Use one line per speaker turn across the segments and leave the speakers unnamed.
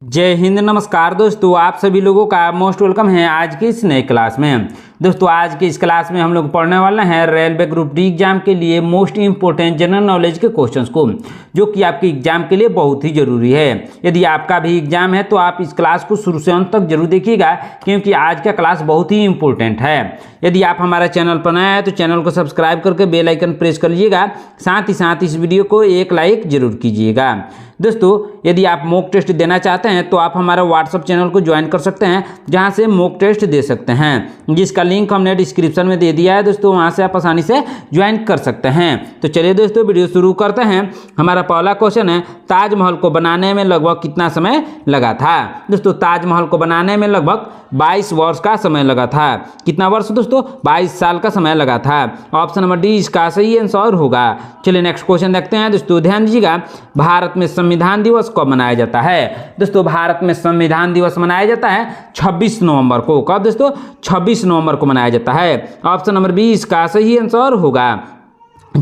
जय हिंद, नमस्कार दोस्तों। आप सभी लोगों का मोस्ट वेलकम है आज की इस नए क्लास में। दोस्तों आज की इस क्लास में हम लोग पढ़ने वाले हैं रेलवे ग्रुप डी एग्जाम के लिए मोस्ट इंपोर्टेंट जनरल नॉलेज के क्वेश्चंस को, जो कि आपके एग्जाम के लिए बहुत ही जरूरी है। यदि आपका भी एग्जाम है तो आप इस क्लास को शुरू से अंत तक जरूर देखिएगा, क्योंकि आज का क्लास बहुत ही इंपॉर्टेंट है। यदि आप हमारे चैनल पर नए हैं तो चैनल को सब्सक्राइब करके बेल आइकन प्रेस कर लीजिएगा, साथ ही साथ इस वीडियो को एक लाइक जरूर कीजिएगा। दोस्तों यदि आप मॉक टेस्ट देना चाहते हैं तो आप हमारे व्हाट्सएप चैनल को ज्वाइन कर सकते हैं, जहां से मॉक टेस्ट दे सकते हैं, जिसका लिंक हमने डिस्क्रिप्शन में दे दिया है। दोस्तों वहां से आप आसानी से ज्वाइन कर सकते हैं। तो चलिए दोस्तों वीडियो शुरू करते हैं। हमारा पहला क्वेश्चन है, ताजमहल को बनाने में लगभग कितना समय लगा था? दोस्तों ताजमहल को बनाने में लगभग 22 वर्ष का समय लगा था। कितना वर्ष दोस्तों? 22 साल का समय लगा था। ऑप्शन नंबर डी इसका सही आंसर होगा। चलिए नेक्स्ट क्वेश्चन देखते हैं। दोस्तों ध्यान दीजिएगा, भारत में संविधान दिवस कब मनाया जाता है? दोस्तों भारत में संविधान दिवस मनाया जाता है 26 नवंबर को। कब दोस्तों? 26 नवंबर को मनाया जाता है। ऑप्शन नंबर बी इसका सही आंसर होगा।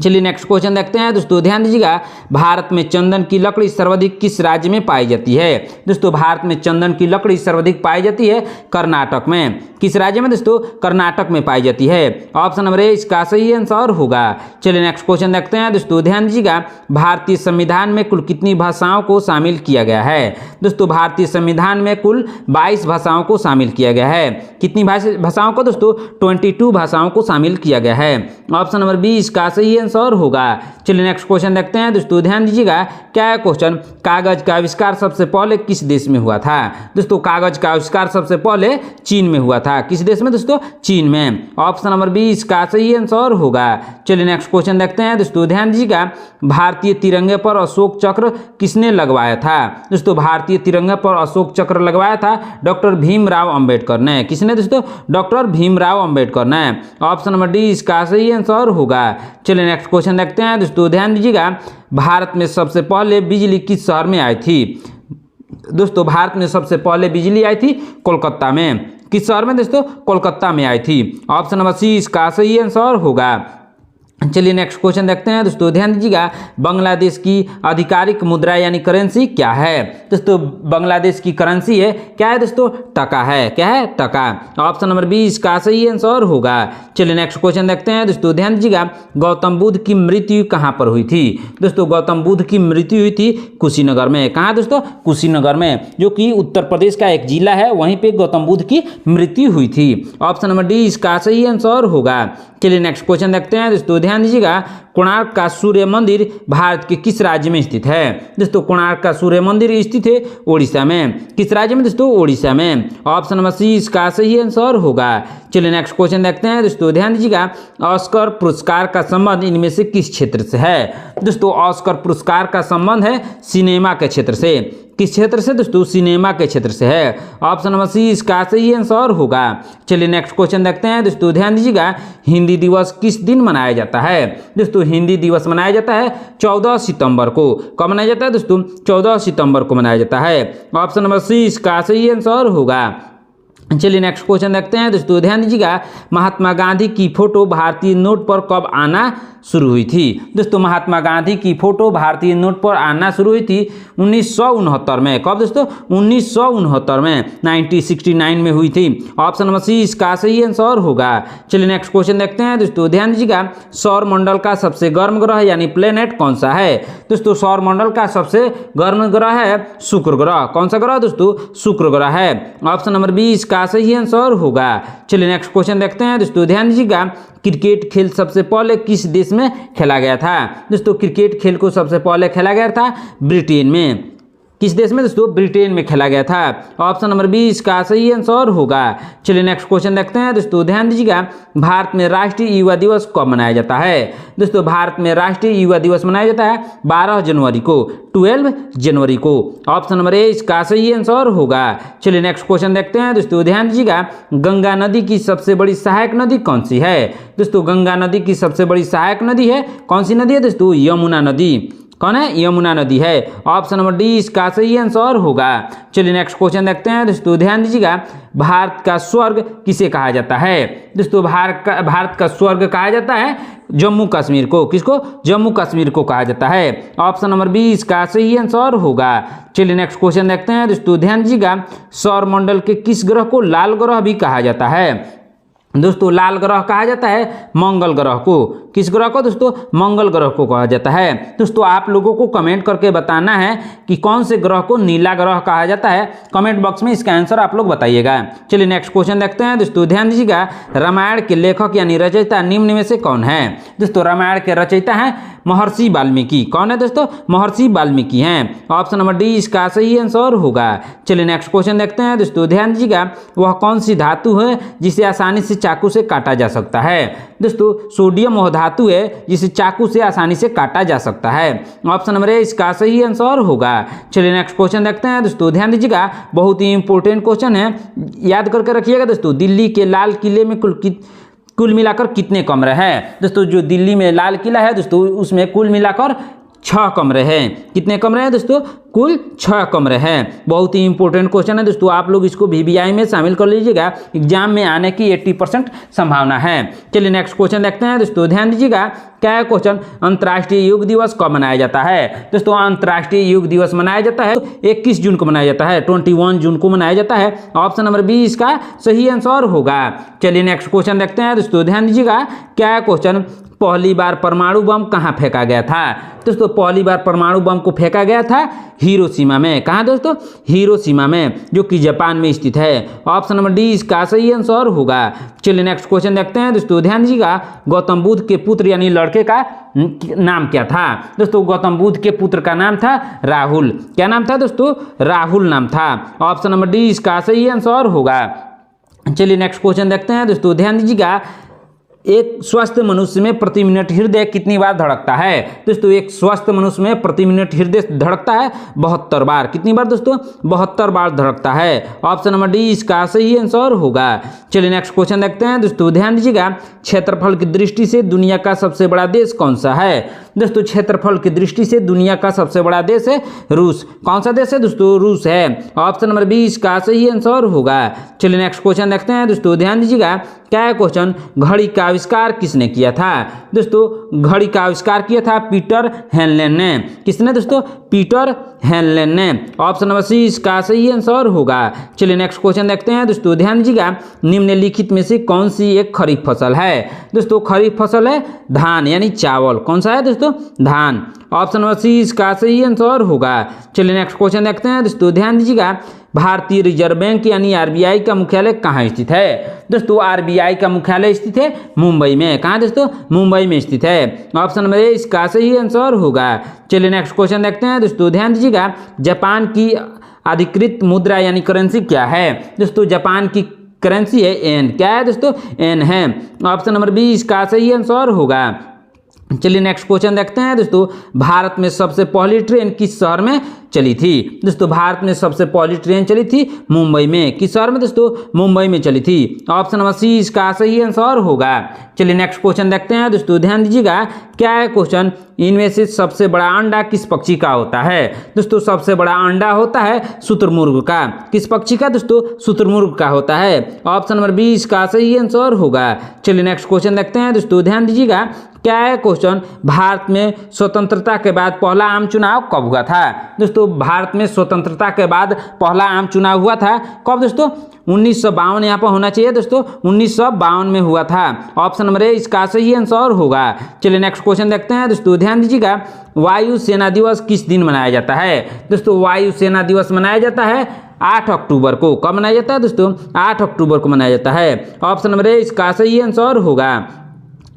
चलिए नेक्स्ट क्वेश्चन देखते हैं। दोस्तों ध्यान दीजिएगा, भारत में चंदन की लकड़ी सर्वाधिक किस राज्य में पाई जाती है? दोस्तों भारत में चंदन की लकड़ी सर्वाधिक पाई जाती है कर्नाटक में। किस राज्य में दोस्तों? कर्नाटक में पाई जाती है। ऑप्शन नंबर ए इसका सही आंसर होगा। चलिए नेक्स्ट क्वेश्चन देखते हैं। दोस्तों ध्यान दीजिएगा, भारतीय संविधान में कुल कितनी भाषाओं को शामिल किया गया है? दोस्तों भारतीय संविधान में कुल 22 भाषाओं को शामिल किया गया है। कितनी भाषाओं को दोस्तों? 22 भाषाओं को शामिल किया गया है। ऑप्शन नंबर बी इसका सही आंसर होगा। चलिए नेक्स्ट क्वेश्चन देखते हैं। दोस्तों ध्यान दीजिएगा, क्या है क्वेश्चन? कागज का आविष्कार सबसे पहले किस देश में हुआ था? दोस्तों कागज का आविष्कार सबसे पहले चीन में हुआ था। किस देश में दोस्तों? चीन में। ऑप्शन नंबर बी इसका सही आंसर होगा। चलिए नेक्स्ट क्वेश्चन देखते हैं। दोस्तों ध्यान दीजिएगा, भारतीय तिरंगे पर अशोक चक्र किसने लगवाया था? दोस्तों भारतीय तिरंगे पर अशोक चक्र लगवाया था डॉक्टर भीमराव अंबेडकर ने। किसने दोस्तों? डॉक्टर भीमराव अंबेडकर ने। ऑप्शन नंबर डी इसका सही आंसर होगा। चलिए नेक्स्ट क्वेश्चन देखते हैं। दोस्तों ध्यान दीजिएगा, भारत में सबसे पहले बिजली किस शहर में आई थी? दोस्तों भारत में सबसे पहले बिजली आई थी कोलकाता में। किस शहर में दोस्तों? कोलकाता में आई थी। ऑप्शन नंबर सी इसका सही आंसर होगा। चलिए नेक्स्ट क्वेश्चन देखते हैं। दोस्तों ध्यान दीजिएगा, बांग्लादेश की आधिकारिक मुद्रा यानी करेंसी क्या है? दोस्तों बांग्लादेश की करेंसी है क्या है दोस्तों? टका है। क्या है? टका। ऑप्शन नंबर बी इसका सही आंसर होगा। चलिए नेक्स्ट क्वेश्चन देखते हैं। दोस्तों ध्यान दीजिएगा, गौतम बुद्ध की मृत्यु कहाँ पर हुई थी? दोस्तों गौतम बुद्ध की मृत्यु हुई थी कुशीनगर में। कहाँ दोस्तों? कुशीनगर में, जो कि उत्तर प्रदेश का एक जिला है, वहीं पे गौतम बुद्ध की मृत्यु हुई थी। ऑप्शन नंबर डी इसका सही आंसर होगा। चलिए नेक्स्ट क्वेश्चन देखते हैं। दोस्तों ध्यान दीजिएगा, कोणार्क का सूर्य मंदिर भारत के किस राज्य में स्थित है? दोस्तों कोणार्क का सूर्य मंदिर स्थित है ओडिशा में। किस राज्य में दोस्तों? ओडिशा में। ऑप्शन नंबर सी इसका सही आंसर होगा। चलिए नेक्स्ट क्वेश्चन देखते हैं। दोस्तों ध्यान दीजिएगा, ऑस्कर पुरस्कार का संबंध इनमें से किस क्षेत्र से है? दोस्तों ऑस्कर पुरस्कार का संबंध है सिनेमा के क्षेत्र से। किस क्षेत्र से दोस्तों? सिनेमा के क्षेत्र से है। ऑप्शन नंबर सी इसका सही आंसर होगा। चलिए नेक्स्ट क्वेश्चन देखते हैं। दोस्तों ध्यान दीजिएगा, हिंदी दिवस किस दिन मनाया जाता है? दोस्तों हिंदी दिवस मनाया जाता है 14 सितंबर को। कब मनाया जाता है दोस्तों? 14 सितंबर को मनाया जाता है। ऑप्शन नंबर सी इसका सही आंसर होगा। चलिए नेक्स्ट क्वेश्चन देखते हैं। दोस्तों ध्यान दीजिएगा, महात्मा गांधी की फोटो भारतीय नोट पर कब आना शुरू हुई थी? दोस्तों महात्मा गांधी की फोटो भारतीय नोट पर आना शुरू हुई थी 1969 में। कब दोस्तों? 1969 में, 1969 में हुई थी। ऑप्शन नंबर सी इसका सही आंसर होगा। चलिए नेक्स्ट क्वेश्चन देखते हैं। दोस्तों ध्यान दीजिएगा, सौर मंडल का सबसे गर्म ग्रह यानी प्लेनेट कौन सा है? दोस्तों सौर मंडल का सबसे गर्म ग्रह है शुक्र ग्रह। कौन सा ग्रह दोस्तों? शुक्र ग्रह है। ऑप्शन नंबर बी इसका सही आंसर होगा। चलिए नेक्स्ट क्वेश्चन देखते हैं। दोस्तों ध्यान दीजिएगा, क्रिकेट खेल सबसे पहले किस देश में खेला गया था? दोस्तों क्रिकेट खेल को सबसे पहले खेला गया था ब्रिटेन में। किस देश में दोस्तों? ब्रिटेन में खेला गया था। ऑप्शन नंबर बी इसका सही आंसर होगा। चलिए नेक्स्ट क्वेश्चन देखते हैं। दोस्तों ध्यान दीजिएगा, भारत में राष्ट्रीय युवा दिवस कब मनाया जाता है? दोस्तों भारत में राष्ट्रीय युवा दिवस मनाया जाता है 12 जनवरी को, 12 जनवरी को। ऑप्शन नंबर ए इसका सही आंसर होगा। चलिए नेक्स्ट क्वेश्चन देखते हैं। दोस्तों ध्यान दीजिएगा, गंगा नदी की सबसे बड़ी सहायक नदी कौन सी है? दोस्तों गंगा नदी की सबसे बड़ी सहायक नदी है कौन सी नदी है दोस्तों? यमुना नदी। कौन है? यमुना नदी है। ऑप्शन नंबर डी इसका सही आंसर होगा। चलिए नेक्स्ट क्वेश्चन देखते हैं दोस्तों, ध्यान दीजिएगा। भारत का स्वर्ग किसे कहा जाता है? दोस्तों भारत का स्वर्ग कहा जाता है जम्मू कश्मीर को। किसको? जम्मू कश्मीर को कहा जाता है। ऑप्शन नंबर बी इसका सही आंसर होगा। चलिए नेक्स्ट क्वेश्चन देखते हैं दोस्तों, ध्यान दीजिएगा। सौर मंडल के किस ग्रह को लाल ग्रह भी कहा जाता है? दोस्तों लाल ग्रह कहा जाता है मंगल ग्रह को। किस ग्रह को दोस्तों? मंगल ग्रह को कहा जाता है। दोस्तों आप लोगों को कमेंट करके बताना है कि कौन से ग्रह को नीला ग्रह कहा जाता है। कमेंट बॉक्स में इसका आंसर आप लोग बताइएगा। चलिए नेक्स्ट क्वेश्चन देखते हैं दोस्तों, ध्यान दीजिएगा। रामायण के लेखक यानी रचयिता निम्न में से कौन है? दोस्तों रामायण के रचयिता हैं महर्षि वाल्मीकि। कौन है दोस्तों? महर्षि वाल्मीकि हैं। ऑप्शन नंबर डी इसका सही आंसर होगा। चलिए नेक्स्ट क्वेश्चन देखते हैं दोस्तों, ध्यान दीजिएगा। वह कौन सी धातु है जिसे आसानी से चाकू से काटा जा सकता है? दोस्तों सोडियम वह धातु है जिसे चाकू से आसानी से काटा जा सकता है। ऑप्शन नंबर ए इसका सही आंसर होगा। चलिए नेक्स्ट क्वेश्चन देखते हैं दोस्तों, ध्यान दीजिएगा। बहुत ही इंपॉर्टेंट क्वेश्चन है, याद करके रखिएगा दोस्तों। दिल्ली के लाल किले में कुल मिलाकर कितने कमरे हैं? दोस्तों जो दिल्ली में लाल किला है दोस्तों उसमें कुल मिलाकर 6 कमरे हैं। कितने कमरे हैं दोस्तों? कुल 6 कमरे हैं। बहुत ही इंपॉर्टेंट क्वेश्चन है दोस्तों, आप लोग इसको VVI में शामिल कर लीजिएगा, एग्जाम में आने की 80% संभावना है। चलिए नेक्स्ट क्वेश्चन देखते हैं दोस्तों, ध्यान दीजिएगा। क्या क्वेश्चन? अंतर्राष्ट्रीय योग दिवस कब मनाया जाता है? दोस्तों अंतर्राष्ट्रीय योग दिवस मनाया जाता है 21 जून को मनाया जाता है, 21 जून को मनाया जाता है। ऑप्शन नंबर बी इसका सही आंसर होगा। चलिए नेक्स्ट क्वेश्चन देखते हैं दोस्तों, ध्यान दीजिएगा। क्या क्वेश्चन? पहली बार परमाणु बम कहाँ फेंका गया था? दोस्तों पहली बार परमाणु बम को फेंका गया था हिरोशिमा में। कहाँ दोस्तों? हिरोशिमा में, जो कि जापान में स्थित है। ऑप्शन नंबर डी इसका सही आंसर होगा। चलिए नेक्स्ट क्वेश्चन देखते हैं दोस्तों, ध्यान दीजिएगा। गौतम बुद्ध के पुत्र यानी लड़के का नाम क्या था? दोस्तों गौतम बुद्ध के पुत्र का नाम था राहुल। क्या नाम था दोस्तों? राहुल नाम था। ऑप्शन नंबर डी इसका सही आंसर होगा। चलिए नेक्स्ट क्वेश्चन देखते हैं दोस्तों, ध्यान दीजिएगा। एक स्वस्थ मनुष्य में प्रति मिनट हृदय कितनी बार धड़कता है? दोस्तों एक स्वस्थ मनुष्य में प्रति मिनट हृदय धड़कता है 72 बार। कितनी बार दोस्तों? 72 बार धड़कता है। ऑप्शन नंबर डी इसका सही आंसर होगा। चलिए नेक्स्ट क्वेश्चन देखते हैं दोस्तों, ध्यान दीजिएगा। क्षेत्रफल की दृष्टि से दुनिया का सबसे बड़ा देश कौन सा है? दोस्तों क्षेत्रफल की दृष्टि से दुनिया का सबसे बड़ा देश है रूस। कौन सा देश है दोस्तों? रूस है। ऑप्शन नंबर बी इसका सही आंसर होगा। चलिए नेक्स्ट क्वेश्चन देखते हैं दोस्तों, ध्यान दीजिएगा। क्या क्वेश्चन? घड़ी का आविष्कार किसने किया था? दोस्तों घड़ी का आविष्कार किया था पीटर हेनलेन ने। किसने दोस्तों? पीटर हेनलेन ने। ऑप्शन नंबर सी इसका सही आंसर होगा। चलिए नेक्स्ट क्वेश्चन देखते हैं दोस्तों, ध्यान दीजिएगा। निम्नलिखित में से कौन सी एक खरीफ फसल है? दोस्तों खरीफ फसल है धान यानी चावल। कौन सा है दोस्तों? धान। ऑप्शन नंबर सी इसका सही आंसर होगा। चलिए नेक्स्ट क्वेश्चन देखते हैं दोस्तों, ध्यान दीजिएगा। भारतीय रिजर्व बैंक यानी RBI का मुख्यालय कहाँ स्थित है? दोस्तों RBI का मुख्यालय स्थित है मुंबई में। कहाँ दोस्तों? मुंबई में स्थित है। ऑप्शन नंबर ए इसका सही आंसर होगा। चलिए नेक्स्ट क्वेश्चन देखते हैं दोस्तों, ध्यान दीजिएगा। जापान की अधिकृत मुद्रा यानी करेंसी क्या है? दोस्तों जापान की करेंसी है एन। क्या है दोस्तों? एन है। ऑप्शन नंबर बी इसका सही आंसर होगा। चलिए नेक्स्ट क्वेश्चन देखते हैं दोस्तों। भारत में सबसे पहली ट्रेन किस शहर में चली थी? दोस्तों भारत में सबसे पहली ट्रेन चली थी मुंबई में। किस शहर में दोस्तों? मुंबई में चली थी। ऑप्शन नंबर सी इसका सही आंसर होगा। चलिए नेक्स्ट क्वेश्चन देखते हैं दोस्तों, ध्यान दीजिएगा। क्या है क्वेश्चन? इनमें से सबसे बड़ा अंडा किस पक्षी का होता है? दोस्तों सबसे बड़ा अंडा होता है शुतुरमुर्ग का। किस पक्षी का दोस्तों? शुतुरमुर्ग का होता है। ऑप्शन नंबर बी इसका सही आंसर होगा। चलिए नेक्स्ट क्वेश्चन देखते हैं दोस्तों, ध्यान दीजिएगा। क्या है क्वेश्चन? भारत में स्वतंत्रता के बाद पहला आम चुनाव कब हुआ था? दोस्तों भारत में स्वतंत्रता के बाद पहला आम चुनाव हुआ था कब दोस्तों? 1952 यहाँ पर होना चाहिए दोस्तों, 1952 में हुआ था। ऑप्शन नंबर ए इसका सही आंसर होगा। चलिए नेक्स्ट क्वेश्चन देखते हैं दोस्तों, ध्यान दीजिएगा। वायु सेना दिवस किस दिन मनाया जाता है? दोस्तों वायु सेना दिवस मनाया जाता है 8 अक्टूबर को। कब मनाया जाता है दोस्तों? 8 अक्टूबर को मनाया जाता है। ऑप्शन नंबर ए इसका सही आंसर होगा।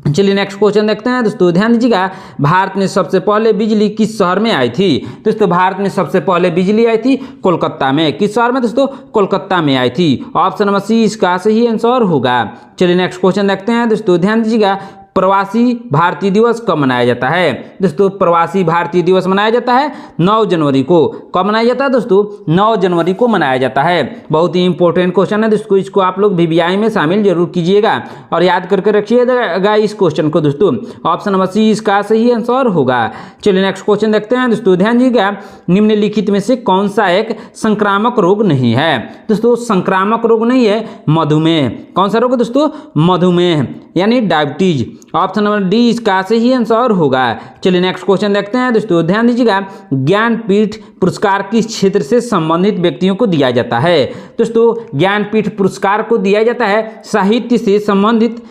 चलिए नेक्स्ट क्वेश्चन देखते हैं दोस्तों, ध्यान दीजिएगा। भारत में सबसे पहले बिजली किस शहर में आई थी? दोस्तों भारत में सबसे पहले बिजली आई थी कोलकाता में। किस शहर में दोस्तों? कोलकाता में आई थी। ऑप्शन नंबर सी इसका सही आंसर होगा। चलिए नेक्स्ट क्वेश्चन देखते हैं दोस्तों, ध्यान दीजिएगा। प्रवासी भारतीय दिवस कब मनाया जाता है? दोस्तों प्रवासी भारतीय दिवस मनाया जाता है 9 जनवरी को। कब मनाया जाता है दोस्तों? 9 जनवरी को मनाया जाता है। बहुत ही इंपॉर्टेंट क्वेश्चन है दोस्तों, इसको आप लोग VVI में शामिल जरूर कीजिएगा और याद करके रखिएगा इस क्वेश्चन को दोस्तों। ऑप्शन नंबर सी इसका सही आंसर होगा। चलिए नेक्स्ट क्वेश्चन देखते हैं दोस्तों। ध्यान दीजिएगा, निम्नलिखित में से कौन सा एक संक्रामक रोग नहीं है? दोस्तों संक्रामक रोग नहीं है मधुमेह। कौन सा रोग है दोस्तों? मधुमेह यानी डायबिटीज। ऑप्शन नंबर डी इसका सही आंसर होगा। चलिए नेक्स्ट क्वेश्चन देखते हैं दोस्तों। ध्यान दीजिएगा, ज्ञानपीठ पुरस्कार किस क्षेत्र से संबंधित व्यक्तियों को दिया जाता है? दोस्तों ज्ञानपीठ पुरस्कार को दिया जाता है साहित्य से संबंधित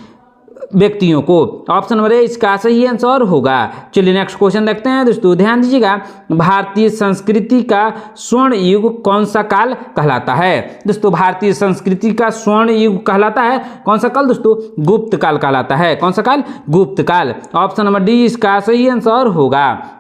व्यक्तियों को। ऑप्शन नंबर ए इसका सही आंसर होगा। चलिए नेक्स्ट क्वेश्चन देखते हैं दोस्तों। ध्यान दीजिएगा, भारतीय संस्कृति का स्वर्ण युग कौन सा काल कहलाता है? दोस्तों भारतीय संस्कृति का स्वर्ण युग कहलाता है कौन सा काल दोस्तों? गुप्त काल कहलाता है। कौन सा काल? गुप्त काल। ऑप्शन नंबर डी इसका सही आंसर होगा।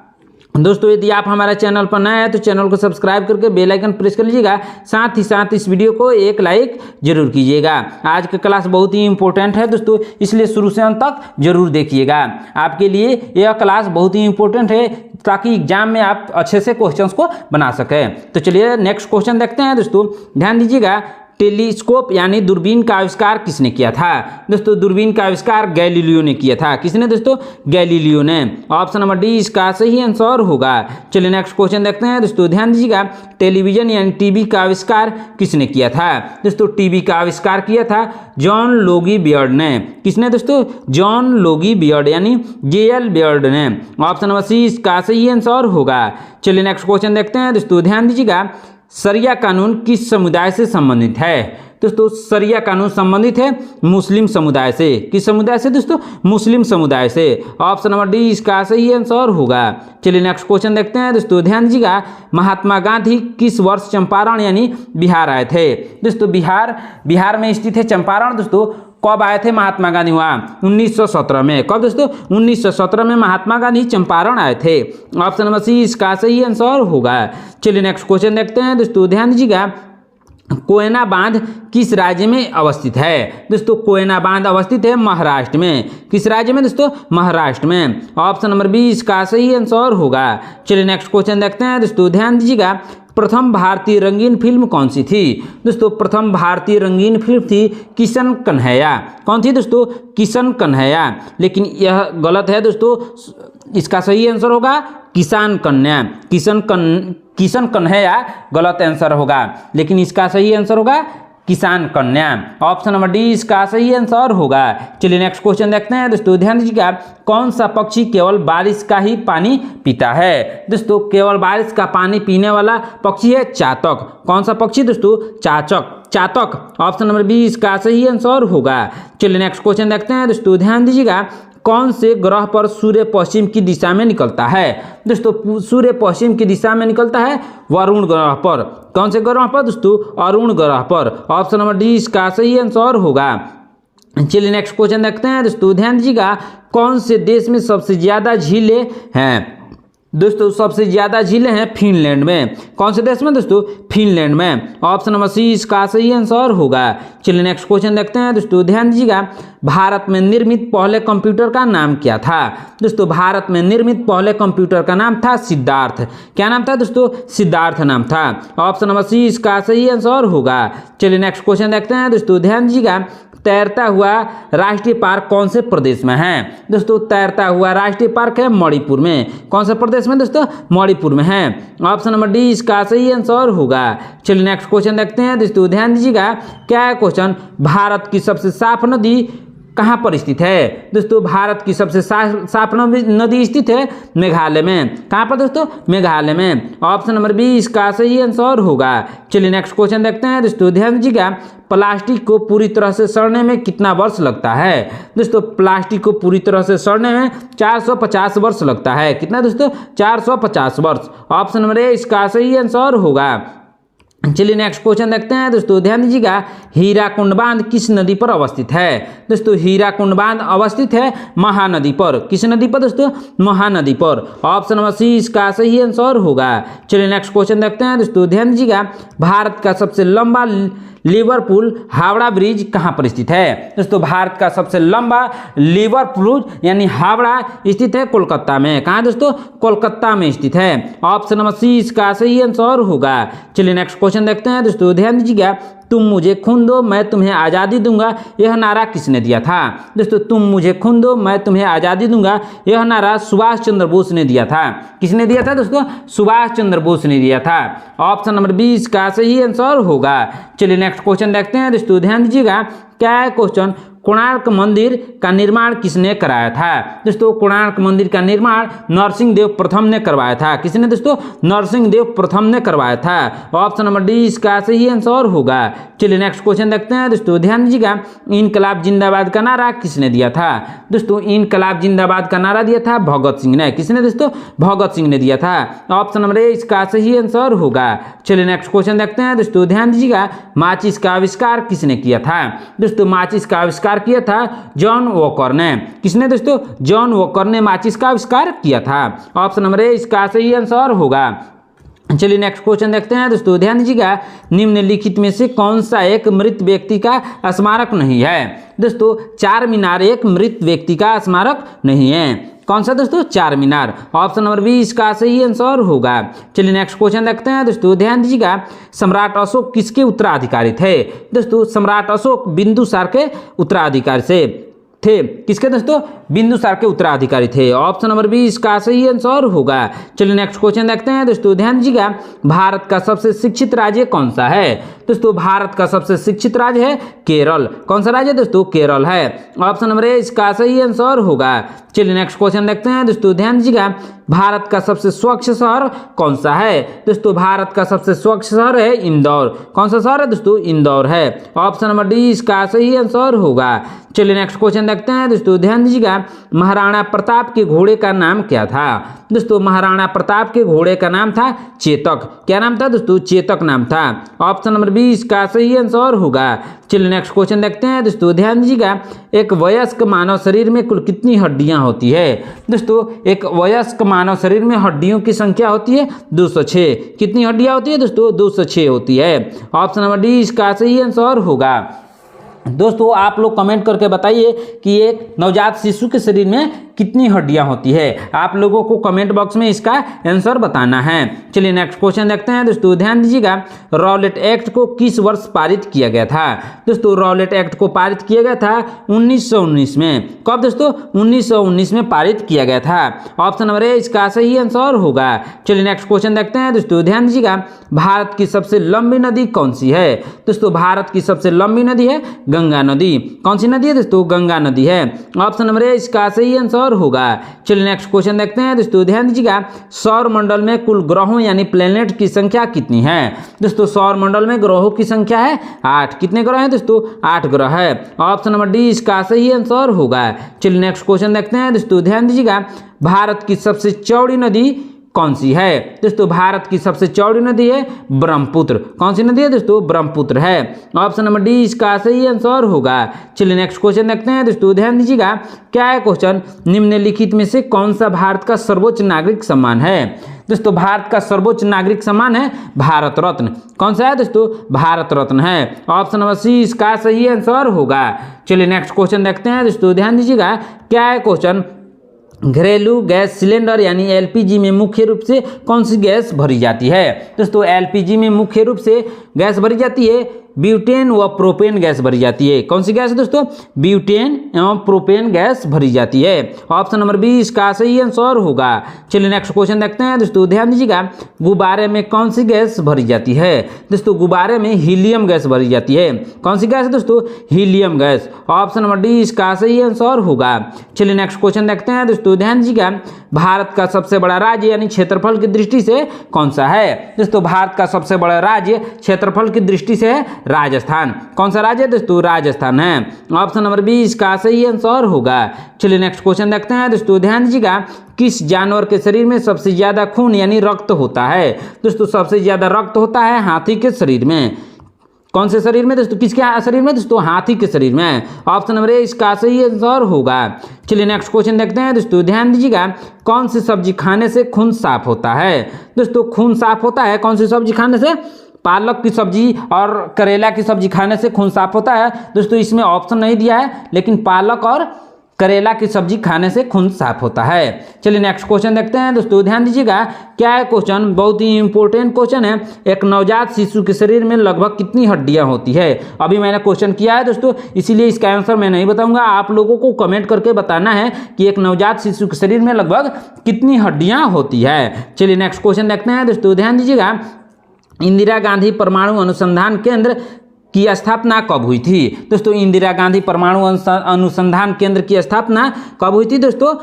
दोस्तों यदि आप हमारे चैनल पर नए हैं तो चैनल को सब्सक्राइब करके बेल आइकन प्रेस कर लीजिएगा। साथ ही साथ इस वीडियो को एक लाइक जरूर कीजिएगा। आज का क्लास बहुत ही इंपॉर्टेंट है दोस्तों, इसलिए शुरू से अंत तक जरूर देखिएगा। आपके लिए यह क्लास बहुत ही इंपॉर्टेंट है ताकि एग्जाम में आप अच्छे से क्वेश्चंस को बना सकें। तो चलिए नेक्स्ट क्वेश्चन देखते हैं दोस्तों। ध्यान दीजिएगा, टेलीस्कोप यानी दूरबीन का आविष्कार किसने किया था? दोस्तों दूरबीन का आविष्कार गैलीलियो ने किया था। किसने दोस्तों? गैलीलियो ने। ऑप्शन नंबर डी इसका सही आंसर होगा। चलिए नेक्स्ट क्वेश्चन देखते हैं दोस्तों। ध्यान दीजिएगा, टेलीविजन यानी टीवी का आविष्कार किसने किया था? दोस्तों टीवी का आविष्कार किया था जॉन लोगी बियर्ड ने। किसने दोस्तों? जॉन लोगी बियर्ड यानी JL बियर्ड ने। ऑप्शन नंबर सी इसका सही आंसर होगा। चलिए नेक्स्ट क्वेश्चन देखते हैं दोस्तों। ध्यान दीजिएगा, शरिया कानून किस समुदाय से संबंधित है? दोस्तों शरिया कानून संबंधित है मुस्लिम समुदाय से। किस समुदाय से दोस्तों? मुस्लिम समुदाय से। ऑप्शन नंबर डी इसका सही आंसर होगा। चलिए नेक्स्ट क्वेश्चन देखते हैं दोस्तों। ध्यान दीजिएगा, महात्मा गांधी किस वर्ष चंपारण यानी बिहार आए थे? दोस्तों बिहार में स्थित है चंपारण। दोस्तों कब आए थे महात्मा गांधी वहाँ? 1917 में। कब दोस्तों? 1917 में महात्मा गांधी चंपारण आए थे। ऑप्शन नंबर सी इसका सही आंसर होगा। चलिए नेक्स्ट क्वेश्चन देखते हैं दोस्तों। ध्यान दीजिएगा, कोयना बांध किस राज्य में अवस्थित है? दोस्तों कोयना बांध अवस्थित है महाराष्ट्र में। किस राज्य में दोस्तों? महाराष्ट्र में। ऑप्शन नंबर बी इसका सही आंसर होगा। चलिए नेक्स्ट क्वेश्चन देखते हैं दोस्तों। ध्यान दीजिएगा, प्रथम भारतीय रंगीन फिल्म कौन सी थी? दोस्तों प्रथम भारतीय रंगीन फिल्म थी किशन कन्हैया। कौन थी दोस्तों? किशन कन्हैया। लेकिन यह गलत है दोस्तों, इसका सही आंसर होगा किसान कन्या। किशन कन्हैया गलत आंसर होगा, लेकिन इसका सही आंसर होगा किसान कन्या। ऑप्शन नंबर डी इसका सही आंसर होगा। चलिए नेक्स्ट क्वेश्चन देखते हैं दोस्तों। ध्यान दीजिएगा, कौन सा पक्षी केवल बारिश का ही पानी पीता है? दोस्तों केवल बारिश का पानी पीने वाला पक्षी है चातक। कौन सा पक्षी दोस्तों? चातक। ऑप्शन नंबर बी इसका सही आंसर होगा। चलिए नेक्स्ट क्वेश्चन देखते हैं दोस्तों। ध्यान दीजिएगा, कौन से ग्रह पर सूर्य पश्चिम की दिशा में निकलता है? दोस्तों सूर्य पश्चिम की दिशा में निकलता है वरुण ग्रह पर। कौन से ग्रह पर दोस्तों? अरुण ग्रह पर। ऑप्शन नंबर डी इसका सही आंसर होगा। चलिए नेक्स्ट क्वेश्चन देखते हैं दोस्तों। ध्यान दीजिएगा, कौन से देश में सबसे ज्यादा झीलें हैं? दोस्तों सबसे ज्यादा झीलें हैं फिनलैंड में। कौन से देश में दोस्तों? फिनलैंड में। ऑप्शन नंबर सी इसका सही आंसर होगा। चलिए नेक्स्ट क्वेश्चन देखते हैं दोस्तों। ध्यान दीजिएगा, भारत में निर्मित पहले कंप्यूटर का नाम क्या था? दोस्तों भारत में निर्मित पहले कंप्यूटर का नाम था सिद्धार्थ। क्या नाम था दोस्तों? सिद्धार्थ नाम था। ऑप्शन नंबर सी इसका सही आंसर होगा। चलिए नेक्स्ट क्वेश्चन देखते हैं दोस्तों। ध्यान दीजिएगा, तैरता हुआ राष्ट्रीय पार्क कौन से प्रदेश में है? दोस्तों तैरता हुआ राष्ट्रीय पार्क है मणिपुर में। कौन सा प्रदेश में दोस्तों? मणिपुर में है। ऑप्शन नंबर डी इसका सही आंसर होगा। चलिए नेक्स्ट क्वेश्चन देखते हैं दोस्तों। ध्यान दीजिएगा, क्या है क्वेश्चन? भारत की सबसे साफ नदी कहाँ पर स्थित है? दोस्तों भारत की सबसे साफ नदी स्थित है मेघालय में। कहाँ पर दोस्तों? मेघालय में। ऑप्शन नंबर बी इसका सही आंसर होगा। चलिए नेक्स्ट क्वेश्चन देखते हैं दोस्तों। ध्यान दीजिएगा, प्लास्टिक को पूरी तरह से सड़ने में कितना वर्ष लगता है? दोस्तों प्लास्टिक को पूरी तरह से सड़ने में 450 वर्ष लगता है। कितना दोस्तों? 450 वर्ष। ऑप्शन नंबर ए इसका सही आंसर होगा। चलिए नेक्स्ट क्वेश्चन देखते हैं दोस्तों, ध्यान दीजिएगा। हीराकुंड बांध किस नदी पर अवस्थित है? दोस्तों हीराकुंड बांध अवस्थित है महानदी पर। किस नदी पर दोस्तों? महानदी पर। ऑप्शन नंबर सी इसका सही आंसर होगा। चलिए नेक्स्ट क्वेश्चन देखते हैं दोस्तों, ध्यान दीजिएगा। भारत का सबसे लंबा लिवरपूल हावड़ा ब्रिज कहाँ पर स्थित है? दोस्तों भारत का सबसे लंबा लिवरपूल यानी हावड़ा स्थित है कोलकाता में। कहाँ दोस्तों? कोलकाता में स्थित है। ऑप्शन नंबर सी इसका सही आंसर होगा। चलिए नेक्स्ट क्वेश्चन देखते हैं दोस्तों, ध्यान दीजिएगा। तुम मुझे खून दो मैं तुम्हें आज़ादी दूंगा, यह नारा किसने दिया था? दोस्तों तुम मुझे खून दो मैं तुम्हें आज़ादी दूंगा, यह नारा सुभाष चंद्र बोस ने दिया था। किसने दिया था दोस्तों? सुभाष चंद्र बोस ने दिया था। ऑप्शन नंबर 20 का सही आंसर होगा। चलिए नेक्स्ट क्वेश्चन देखते हैं दोस्तों, ध्यान दीजिएगा। क्या है क्वेश्चन? कोणार्क मंदिर का निर्माण किसने कराया था? दोस्तों कोणार्क मंदिर का निर्माण नरसिंह देव प्रथम ने करवाया था। किसने दोस्तों? नरसिंह देव प्रथम ने करवाया था। ऑप्शन नंबर डी इसका सही आंसर होगा। चलिए नेक्स्ट क्वेश्चन देखते हैं दोस्तों, ध्यान दीजिएगा। इनकलाब जिंदाबाद का नारा किसने दिया था? दोस्तों इनकलाब जिंदाबाद का नारा दिया था भगत सिंह ने। किसने दोस्तों? भगत सिंह ने दिया था। ऑप्शन नंबर ए इसका सही आंसर होगा। चलिए नेक्स्ट क्वेश्चन देखते हैं दोस्तों, ध्यान दीजिएगा। माचिस का आविष्कार किसने किया था? दोस्तों माचिस का आविष्कार किया था जॉन वॉकर ने। किसने दोस्तों? जॉन वॉकर ने माचिस का आविष्कार किया था। ऑप्शन नंबर ए इसका सही आंसर होगा। चलिए नेक्स्ट क्वेश्चन देखते हैं दोस्तों, ध्यान दीजिएगा। निम्नलिखित में से कौन सा एक मृत व्यक्ति का स्मारक नहीं है? दोस्तों चार मीनार एक मृत व्यक्ति का स्मारक नहीं है। कौन सा दोस्तों? चार मीनार। ऑप्शन नंबर 20 का सही आंसर होगा। चलिए नेक्स्ट क्वेश्चन देखते हैं दोस्तों, ध्यान दीजिएगा। सम्राट अशोक किसके उत्तराधिकारी थे? दोस्तों सम्राट अशोक बिंदुसार के उत्तराधिकारी से थे। किसके दोस्तों? बिंदुसार के उत्तराधिकारी थे। ऑप्शन नंबर 20 का सही आंसर होगा। चलिए नेक्स्ट क्वेश्चन देखते हैं दोस्तों, ध्यान दीजिएगा। भारत का सबसे शिक्षित राज्य कौन सा है? दोस्तों भारत का सबसे शिक्षित राज्य है केरल। कौन सा राज्य दोस्तों? केरल है। ऑप्शन नंबर ए इसका सही आंसर होगा। चलिए नेक्स्ट क्वेश्चन देखते हैं दोस्तों, ध्यान दीजिएगा। भारत का सबसे स्वच्छ शहर कौन सा है? दोस्तों भारत का सबसे स्वच्छ शहर है इंदौर। कौन सा शहर है दोस्तों? इंदौर है। ऑप्शन नंबर डी इसका सही आंसर होगा। चलिए नेक्स्ट क्वेश्चन देखते हैं दोस्तों, ध्यान दीजिएगा। महाराणा प्रताप के घोड़े का नाम क्या था? दोस्तों महाराणा प्रताप के घोड़े का नाम था चेतक। क्या नाम था दोस्तों? चेतक नाम था। ऑप्शन नंबर 20 का सही आंसर होगा। चलिए नेक्स्ट क्वेश्चन देखते हैं दोस्तों, ध्यान दीजिएगा। एक वयस्क मानव शरीर में कुल कितनी हड्डियां होती है? दोस्तों एक वयस्क मानव शरीर में हड्डियों की संख्या होती है 206। कितनी हड्डियां होती है दोस्तों? 206 होती है। ऑप्शन नंबर डी इसका सही आंसर होगा। दोस्तों आप लोग कमेंट करके बताइए कि एक नवजात शिशु के शरीर में कितनी हड्डियां होती है। आप लोगों को कमेंट बॉक्स में इसका आंसर बताना है। चलिए नेक्स्ट क्वेश्चन देखते हैं दोस्तों, ध्यान दीजिएगा। रॉलेट एक्ट को किस वर्ष पारित किया गया था? दोस्तों रॉलेट एक्ट को पारित किया गया था 1919 में। कब दोस्तों? 1919 में पारित किया गया था। ऑप्शन नंबर ए इसका सही आंसर होगा। चलिए नेक्स्ट क्वेश्चन देखते हैं दोस्तों, ध्यान दीजिएगा। भारत की सबसे लंबी नदी कौन सी है? दोस्तों भारत की सबसे लंबी नदी है गंगा नदी। कौन सी नदी है दोस्तों? गंगा नदी है। ऑप्शन नंबर ए इसका सही आंसर होगा। चलिए नेक्स्ट क्वेश्चन देखते हैं दोस्तों, ध्यान दीजिएगा। सौर मंडल में कुल ग्रहों यानी प्लेनेट की संख्या कितनी है? दोस्तों सौर मंडल में ग्रहों की संख्या है 8। कितने ग्रह हैं दोस्तों? 8 ग्रह है। ऑप्शन नंबर डी इसका सही आंसर होगा। चलिए नेक्स्ट क्वेश्चन देखते हैं दोस्तों, ध्यान दीजिएगा। भारत की सबसे चौड़ी नदी कौन सी है? दोस्तों भारत की सबसे चौड़ी नदी है ब्रह्मपुत्र। कौन सी नदी है दोस्तों? ब्रह्मपुत्र है। ऑप्शन नंबर डी इसका सही आंसर होगा। चलिए नेक्स्ट क्वेश्चन देखते हैं दोस्तों, ध्यान दीजिएगा। क्या है क्वेश्चन? निम्नलिखित में से कौन सा भारत का सर्वोच्च नागरिक सम्मान है? दोस्तों भारत का सर्वोच्च नागरिक सम्मान है भारत रत्न। कौन सा है दोस्तों? भारत रत्न है। ऑप्शन नंबर सी इसका सही आंसर होगा। चलिए नेक्स्ट क्वेश्चन देखते हैं दोस्तों, ध्यान दीजिएगा। क्या है क्वेश्चन? घरेलू गैस सिलेंडर यानी एलपीजी में मुख्य रूप से कौन सी गैस भरी जाती है? दोस्तों एलपीजी में मुख्य रूप से गैस भरी जाती है ब्यूटेन व प्रोपेन गैस भरी जाती है। कौन सी गैस है दोस्तों? ब्यूटेन एवं प्रोपेन गैस भरी जाती है। ऑप्शन नंबर 20 का सही आंसर होगा। चलिए नेक्स्ट क्वेश्चन देखते हैं दोस्तों, ध्यान दीजिएगा। गुब्बारे में कौन सी गैस भरी जाती है? दोस्तों गुब्बारे में हीलियम गैस भरी जाती है। कौन सी गैस है दोस्तों? Helium gas. Option number D इसका सही आंसर होगा। चलिए नेक्स्ट क्वेश्चन देखते हैं दोस्तों, ध्यान दीजिएगा। भारत का सबसे बड़ा राज्य यानी क्षेत्रफल की दृष्टि से कौन सा है? दोस्तों भारत का सबसे बड़ा राज्य क्षेत्रफल की दृष्टि से है राजस्थान। कौन सा राज्य है दोस्तों? राजस्थान है। ऑप्शन नंबर 20 का सही आंसर होगा। चलिए नेक्स्ट क्वेश्चन देखते हैं दोस्तों, ध्यान दीजिएगा। किस जानवर के शरीर में सबसे ज्यादा खून यानी रक्त होता है? दोस्तों सबसे ज्यादा रक्त होता है हाथी के शरीर में। कौन से शरीर में दोस्तों? किसके शरीर में दोस्तों? हाथी के शरीर में। ऑप्शन नंबर 1 इसका सही आंसर होगा। चलिए नेक्स्ट क्वेश्चन देखते हैं दोस्तों, ध्यान दीजिएगा। कौन सी सब्जी खाने से खून साफ होता है? दोस्तों खून साफ होता है कौन सी सब्जी खाने से? पालक की सब्जी और करेला की सब्जी खाने से खून साफ होता है। दोस्तों इसमें ऑप्शन नहीं दिया है, लेकिन पालक और करेला की सब्जी खाने से खून साफ होता है। चलिए नेक्स्ट क्वेश्चन देखते हैं दोस्तों, ध्यान दीजिएगा। क्या है क्वेश्चन? बहुत ही इंपॉर्टेंट क्वेश्चन है। एक नवजात शिशु के शरीर में लगभग कितनी हड्डियां होती है? अभी मैंने क्वेश्चन किया है दोस्तों, इसीलिए इसका आंसर मैं नहीं बताऊंगा। आप लोगों को कमेंट करके बताना है कि एक नवजात शिशु के शरीर में लगभग कितनी हड्डियां होती है। चलिए नेक्स्ट क्वेश्चन देखते हैं दोस्तों, ध्यान दीजिएगा। इंदिरा गांधी परमाणु अनुसंधान केंद्र की स्थापना कब हुई थी? दोस्तों इंदिरा गांधी परमाणु अनुसंधान केंद्र की स्थापना कब हुई थी दोस्तों?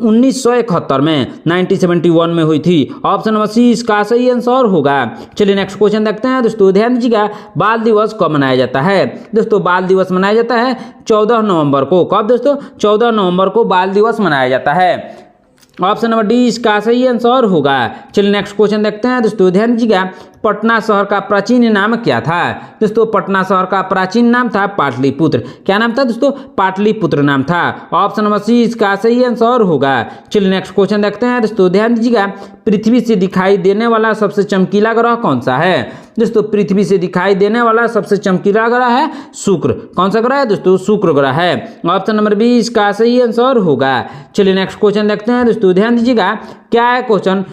1971 में, 1971 में हुई थी। ऑप्शन नंबर सी इसका सही आंसर होगा। चलिए नेक्स्ट क्वेश्चन देखते हैं दोस्तों, ध्यान दीजिएगा। बाल दिवस कब मनाया जाता है? दोस्तों बाल दिवस मनाया जाता है 14 नवंबर को। कब दोस्तों? 14 नवंबर को बाल दिवस मनाया जाता है। ऑप्शन नंबर डी इसका सही आंसर होगा। चलिए नेक्स्ट क्वेश्चन देखते हैं दोस्तों, ध्यान दीजिएगा। पटना शहर का प्राचीन नाम क्या था? दोस्तों पटना शहर का प्राचीन नाम था पाटलिपुत्र। क्या नाम था दोस्तों? पाटलिपुत्र नाम था। ऑप्शन नंबर सी इसका सही आंसर होगा। चलिए नेक्स्ट क्वेश्चन देखते हैं दोस्तों, ध्यान दीजिएगा। पृथ्वी से दिखाई देने वाला सबसे चमकीला ग्रह कौन सा है? दोस्तों पृथ्वी से दिखाई देने वाला सबसे चमकीला ग्रह है शुक्र। कौन सा ग्रह है दोस्तों? शुक्र ग्रह है। ऑप्शन नंबर 20 इसका सही आंसर होगा। चलिए नेक्स्ट क्वेश्चन देखते हैं दोस्तों, ध्यान दीजिएगा। क्या है क्वेश्चन?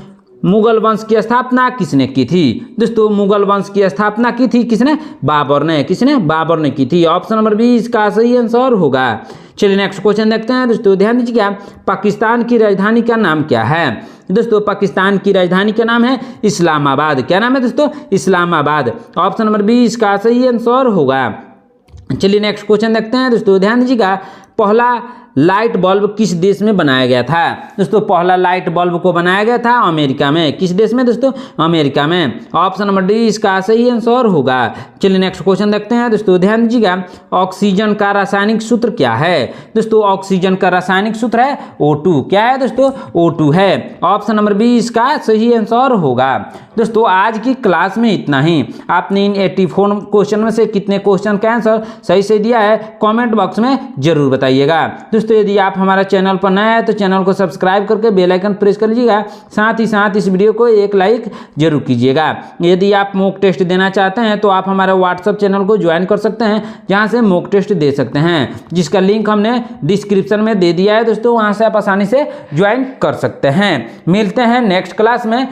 मुगल वंश की स्थापना किसने की थी? दोस्तों मुगल वंश की स्थापना की थी किसने? बाबर ने। किसने? बाबर ने की थी। ऑप्शन नंबर 20 का सही आंसर होगा। चलिए नेक्स्ट क्वेश्चन देखते हैं दोस्तों, ध्यान दीजिएगा। पाकिस्तान की राजधानी का नाम क्या है? दोस्तों पाकिस्तान की राजधानी का नाम है इस्लामाबाद। क्या नाम है दोस्तों? इस्लामाबाद। ऑप्शन नंबर 20 का सही आंसर होगा। चलिए नेक्स्ट क्वेश्चन देखते हैं दोस्तों, ध्यान दीजिएगा। पहला लाइट बल्ब किस देश में बनाया गया था? दोस्तों पहला लाइट बल्ब को बनाया गया था अमेरिका में। किस देश में दोस्तों? अमेरिका में। ऑप्शन नंबर डी इसका सही आंसर होगा। चलिए नेक्स्ट क्वेश्चन देखते हैं दोस्तों, ध्यान दीजिएगा। ऑक्सीजन का रासायनिक सूत्र क्या है? दोस्तों ऑक्सीजन का रासायनिक सूत्र है O2। क्या है दोस्तों? O2 है। ऑप्शन नंबर 20 का सही आंसर होगा। दोस्तों आज की क्लास में इतना ही। आपने इन 84 क्वेश्चन में से कितने क्वेश्चन का आंसर सही से दिया है कमेंट बॉक्स में जरूर बताइएगा। दोस्तों यदि आप हमारा चैनल पर नए हैं तो चैनल को सब्सक्राइब करके बेल आइकन प्रेस कर लीजिएगा। साथ ही साथ इस वीडियो को एक लाइक जरूर कीजिएगा। यदि आप मॉक टेस्ट देना चाहते हैं तो आप हमारे व्हाट्सएप चैनल को ज्वाइन कर सकते हैं, जहां से मॉक टेस्ट दे सकते हैं, जिसका लिंक हमने डिस्क्रिप्शन में दे दिया है दोस्तों। वहां से आप आसानी से ज्वाइन कर सकते हैं। मिलते हैं नेक्स्ट क्लास में।